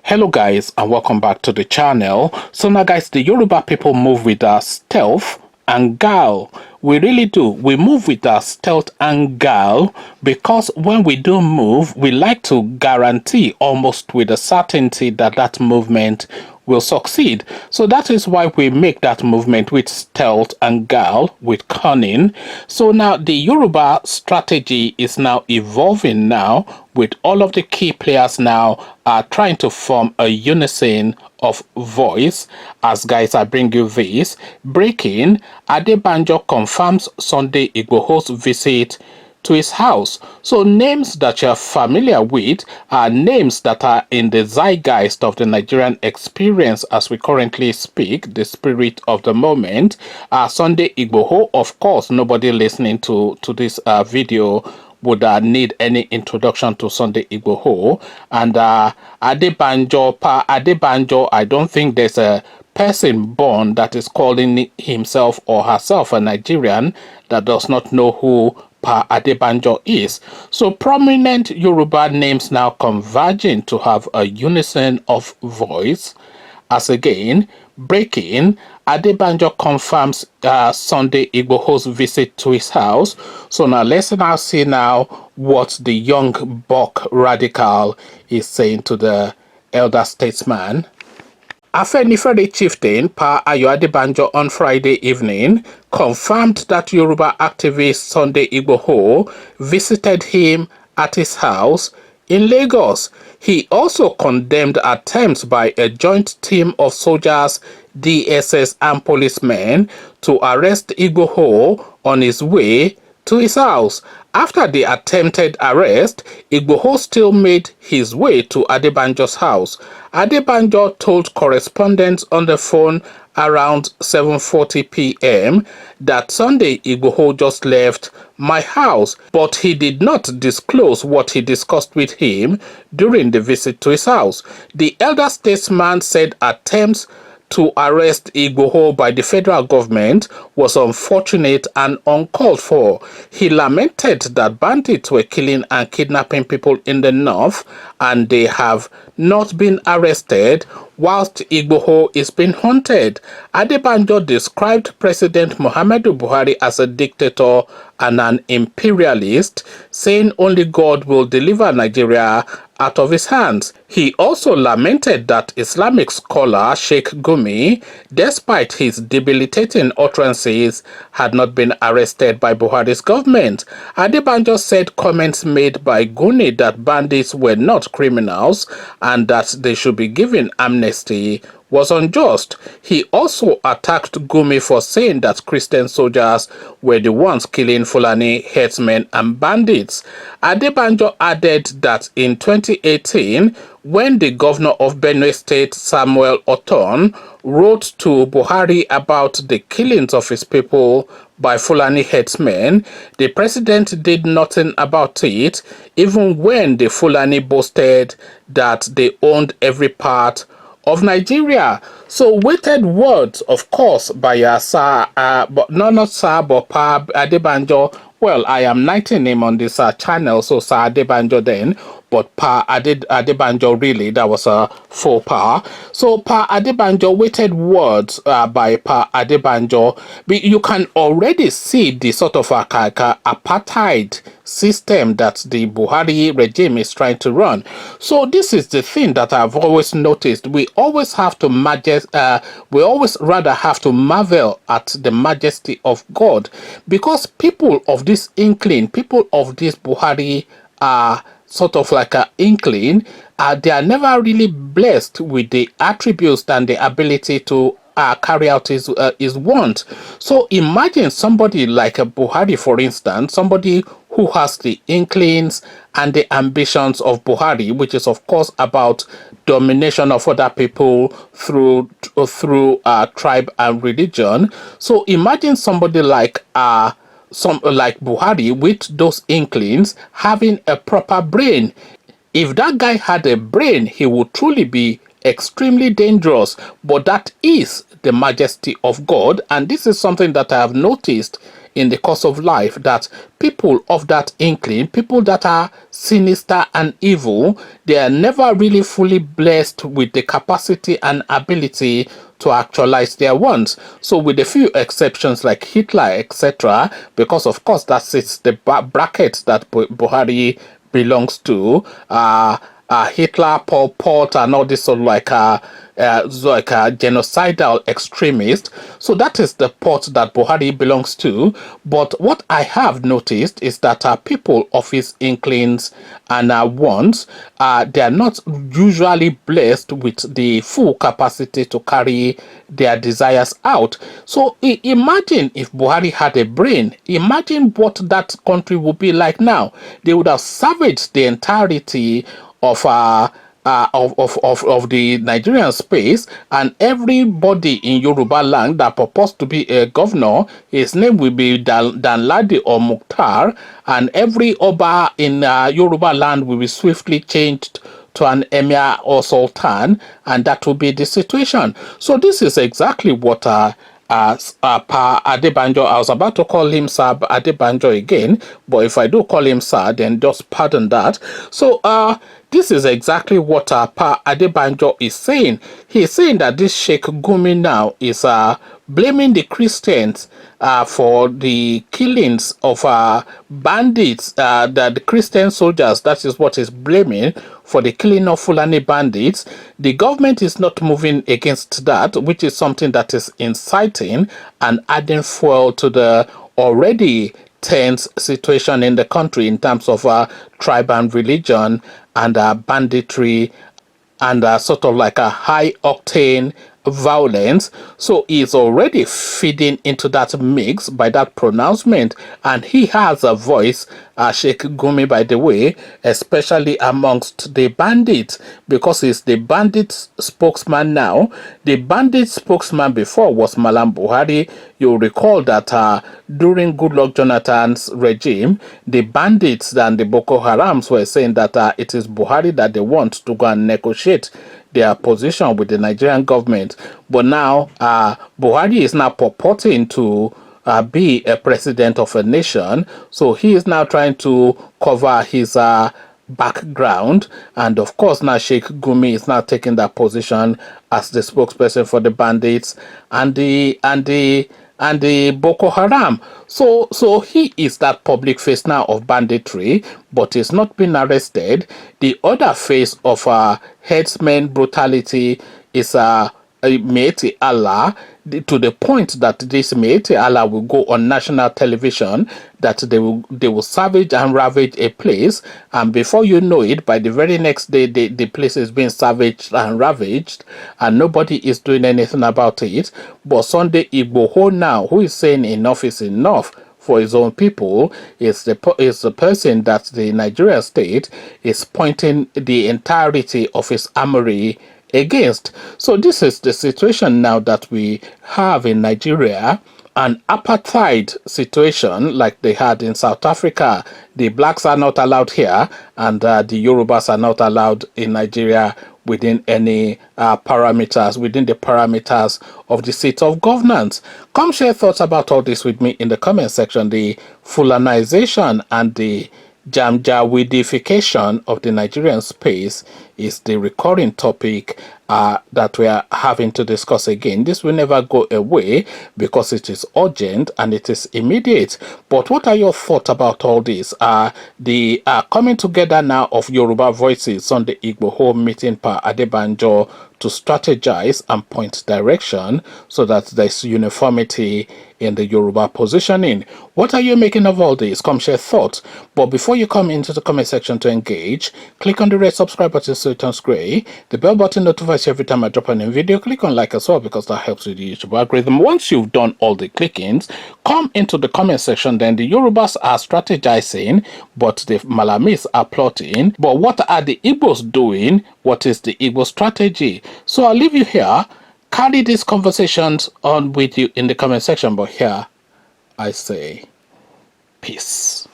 Hello guys, and welcome back to the channel. So now guys, the Yoruba people move with stealth and guile. We really do. We move with stealth and guile because when we do move, we like to guarantee almost with a certainty that that movement will succeed. So that is why we make that movement with stealth and guile, with cunning. So now the Yoruba strategy is now evolving now, with all of the key players now are trying to form a unison of voice. As guys, I bring you this breaking: Adebanjo confirms Sunday Igboho's visit to his house. So names that you're familiar with are names that are in the zeitgeist of the Nigerian experience as we currently speak, the spirit of the moment. Sunday Igboho, of course, nobody listening to this video would need any introduction to Sunday Igboho. And Adebanjo, I don't think there's a person born that is calling himself or herself a Nigerian that does not know who Pa Adebanjo is. So prominent Yoruba names now converging to have a unison of voice. As again, breaking: Adebanjo confirms Sunday Igboho's visit to his house. So now let's now see now what the young buck radical is saying to the elder statesman. Afenifere chieftain Pa Adebanjo on Friday evening confirmed that Yoruba activist Sunday Igboho visited him at his house in Lagos. He also condemned attempts by a joint team of soldiers, DSS and policemen to arrest Igboho on his way to his house. After the attempted arrest, Igboho still made his way to Adebanjo's house. Adebanjo told correspondents on the phone around 7:40 p.m. that Sunday Igboho just left my house, but he did not disclose what he discussed with him during the visit to his house. The elder statesman said attempts to arrest Igboho by the federal government was unfortunate and uncalled for. He lamented that bandits were killing and kidnapping people in the north and they have not been arrested whilst Igboho is being hunted. Adebanjo described President Muhammadu Buhari as a dictator and an imperialist, saying only God will deliver Nigeria out of his hands. He also lamented that Islamic scholar Sheikh Gumi, despite his debilitating utterances, had not been arrested by Buhari's government. Adebanjo said comments made by Gumi that bandits were not criminals and that they should be given amnesty was unjust. He also attacked Gumi for saying that Christian soldiers were the ones killing Fulani herdsmen and bandits. Adebanjo added that in 2018, when the governor of Benue State, Samuel Oton, wrote to Buhari about the killings of his people by Fulani herdsmen, the president did nothing about it, even when the Fulani boasted that they owned every part of Nigeria. So weighted words, of course, by Sir, but not Sir, but Pa Adebanjo. Well, I am knighting him on this channel, so Sir Adebanjo then, but Pa Adebanjo, really, that was a faux pas. So Pa Adebanjo, weighted words by Pa Adebanjo. You can already see the sort of apartheid system that the Buhari regime is trying to run. So this is the thing that I've always noticed. We always have to we always rather have to marvel at the majesty of God, because people of this inkling, people of this Buhari are sort of like an inkling. They are never really blessed with the attributes and the ability to carry out his want. So imagine somebody like a Buhari, for instance, somebody who has the inklings and the ambitions of Buhari, which is of course about domination of other people through tribe and religion. So imagine somebody like Buhari with those inklings having a proper brain. If that guy had a brain, he would truly be extremely dangerous. But that is the majesty of God, and this is something that I have noticed in the course of life that people of that inkling, people that are sinister and evil, they are never really fully blessed with the capacity and ability to actualize their wants. So with a few exceptions like Hitler, etc., because of course that is the bracket that Buhari belongs to, Hitler, Pol Pot, and all this sort of like a genocidal extremist. So that is the pot that Buhari belongs to. But what I have noticed is that people of his inklings and wants, they are not usually blessed with the full capacity to carry their desires out. So imagine if Buhari had a brain. Imagine what that country would be like now. They would have savaged the entirety of the Nigerian space, and everybody in Yoruba land that purports to be a governor, his name will be Danladi or Mukhtar, and every Oba in Yoruba land will be swiftly changed to an emir or sultan, and that will be the situation. So this is exactly what Pa Adebanjo, I was about to call him Sir Adebanjo again, but if I do call him Sir, then just pardon that. So this is exactly what Pa Adebanjo is saying. He is saying that this Sheikh Gumi now is blaming the Christians for the killings of bandits, the Christian soldiers. That is what he's blaming for the killing of Fulani bandits. The government is not moving against that, which is something that is inciting and adding fuel to the already tense situation in the country in terms of tribe and religion and banditry and sort of like a high octane violence. So he's already feeding into that mix by that pronouncement, and he has a voice, Sheikh Gumi, by the way, especially amongst the bandits, because he's the bandit spokesman now. The bandit spokesman before was Malam Buhari. You'll recall that during Goodluck Jonathan's regime, the bandits and the Boko Harams were saying that it is Buhari that they want to go and negotiate their position with the Nigerian government. But now Buhari is now purporting to be a president of a nation, so he is now trying to cover his background, and of course now Sheikh Gumi is now taking that position as the spokesperson for the bandits and the Boko Haram. So he is that public face now of banditry, but he's not been arrested. The other face of headsman brutality is Meeti Allah, to the point that this Meeti Allah will go on national television, that they will savage and ravage a place, and before you know it, by the very next day, the place is being savaged and ravaged, and nobody is doing anything about it. But Sunday Igboho now, who is saying enough is enough for his own people, is the person that the Nigerian state is pointing the entirety of his armory against. So this is the situation now that we have in Nigeria, an apartheid situation like they had in South Africa. The blacks are not allowed here, and the Yorubas are not allowed in Nigeria within any parameters, within the parameters of the seat of governance. Come share thoughts about all this with me in the comment section. The Fulanization and the Janjaweedification of the Nigerian space is the recurring topic that we are having to discuss again. This will never go away because it is urgent and it is immediate. But what are your thoughts about all this? The coming together now of Yoruba voices on the Igboho meeting per Adebanjo to strategize and point direction so that there's uniformity in the Yoruba positioning. What are you making of all this? Come share thoughts. But before you come into the comment section to engage, click on the red subscribe button so it turns gray. The bell button notifies you every time I drop a new video. Click on like as well because that helps with the YouTube algorithm. Once you've done all the clickings, come into the comment section. Then the Yorubas are strategizing, but the Malamis are plotting. But what are the Igbos doing? What is the Igbo strategy? So I'll leave you here. Carry these conversations on with you in the comment section, but here I say peace.